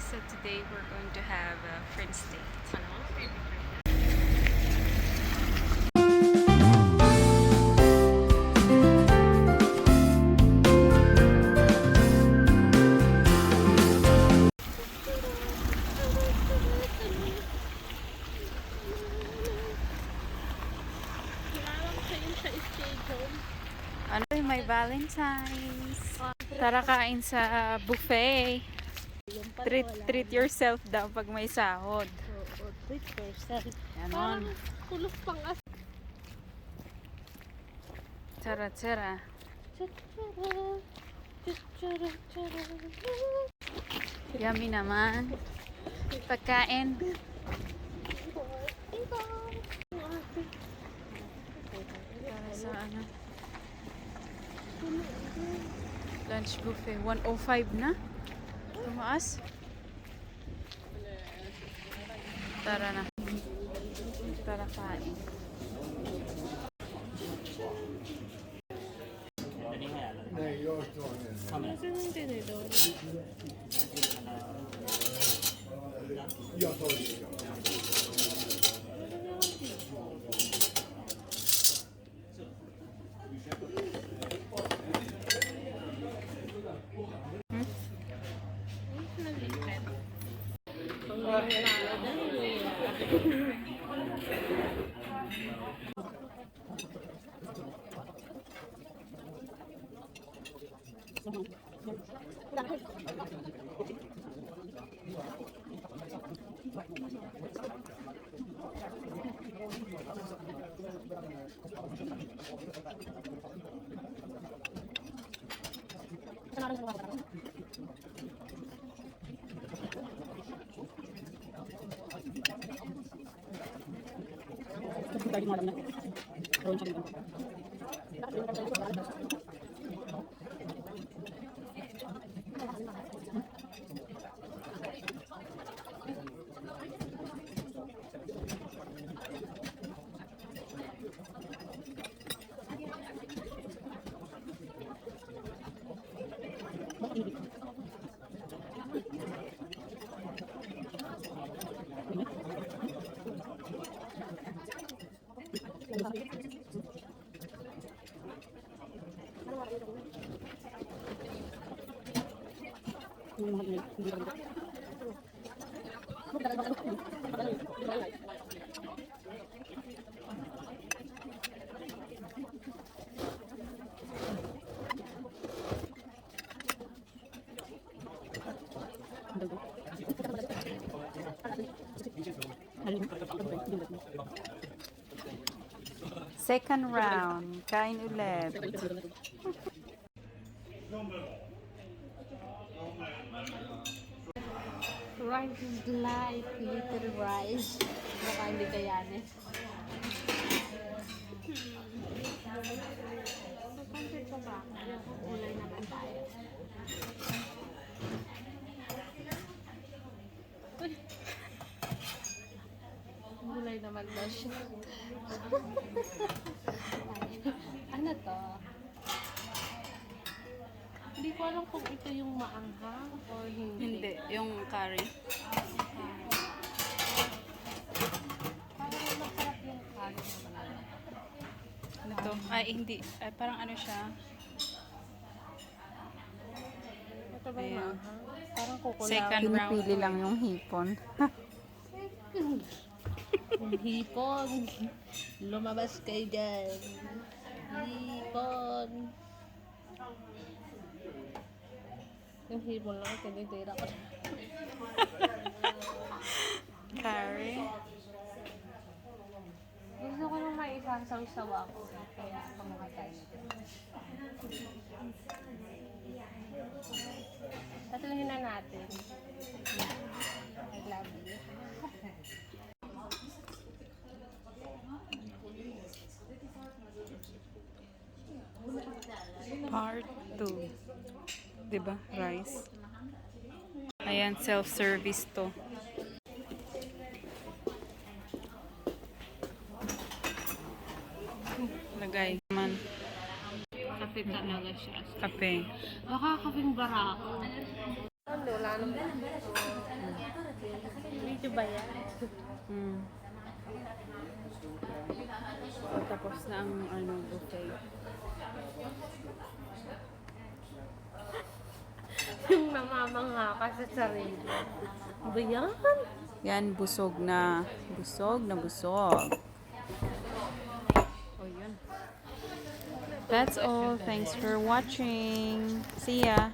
So today we're going to have a French date. Ano may Valentine's? Tara kain sa buffet. Treat yourself daw pag may sahod. Oo, treat yourself. Ganon. Kulog pang as. Tara. Yummy naman. Pagkain. Para sa ano? Lunch buffet. 105 na? Tumaas? Tara na. Tara kain. Second round. Kain ulit. Rice is life, little rice. Baka hindi kayanin. Papansin pa ba? Ulay naman tayo. Ulay naman ba siya? Ano to? Hindi ko alam kung ito yung maanghang or hindi. Hindi. Yung curry. Parang masarap yung curry naman. Ano to? Ay, hindi. Ay, parang ano siya. Ito ba yung Ayan. maanghang? Parang kukulang. Second round. Pinipili lang yung hipon. Yung hipon. Lumabas kayo dyan. Hipon. Yung hipon lang, tinitira ko. Curry. Gusto ko nung may isang saw-saw ako. Kaya kumuha tayo nito. Tatluhin na natin. I love you. Part 2. Diba? Rice. Ayan, self-service to. Lagay man. Kape talaga siya. Kape. Baka kaping barako. wala naman. Video ba yan? So, tapos na ang buffet. Yung namamangha ka sa sarili. Ano ba yan? Yan, busog na. Busog na busog. Oh, yun. That's all. Thanks for watching. See ya.